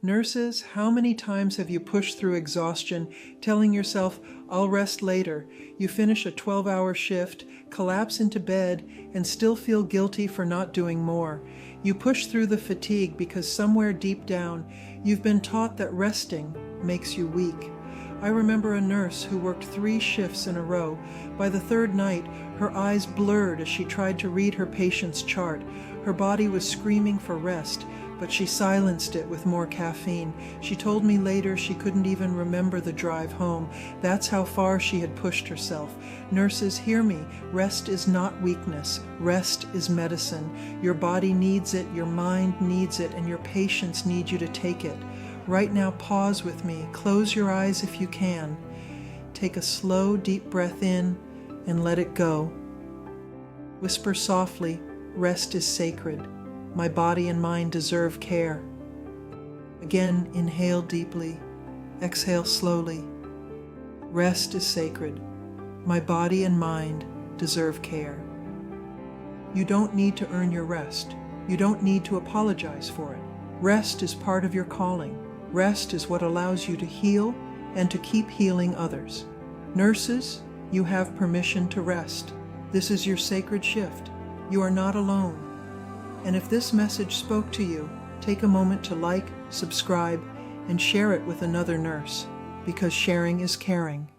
Nurses, how many times have you pushed through exhaustion, telling yourself, "I'll rest later"? You finish a 12-hour shift, collapse into bed, and still feel guilty for not doing more. You push through the fatigue because somewhere deep down, you've been taught that resting makes you weak. I remember a nurse who worked 3 shifts in a row. By the 3rd night, her eyes blurred as she tried to read her patient's chart. Her body was screaming for rest, but she silenced it with more caffeine. She told me later she couldn't even remember the drive home. That's how far she had pushed herself. Nurses, hear me. Rest is not weakness. Rest is medicine. Your body needs it, your mind needs it, and your patients need you to take it. Right now, pause with me. Close your eyes if you can. Take a slow, deep breath in and let it go. Whisper softly, "Rest is sacred. My body and mind deserve care." Again, inhale deeply. Exhale slowly. Rest is sacred. My body and mind deserve care. You don't need to earn your rest. You don't need to apologize for it. Rest is part of your calling. Rest is what allows you to heal and to keep healing others. Nurses, you have permission to rest. This is your sacred shift. You are not alone. And if this message spoke to you, take a moment to like, subscribe, and share it with another nurse, because sharing is caring.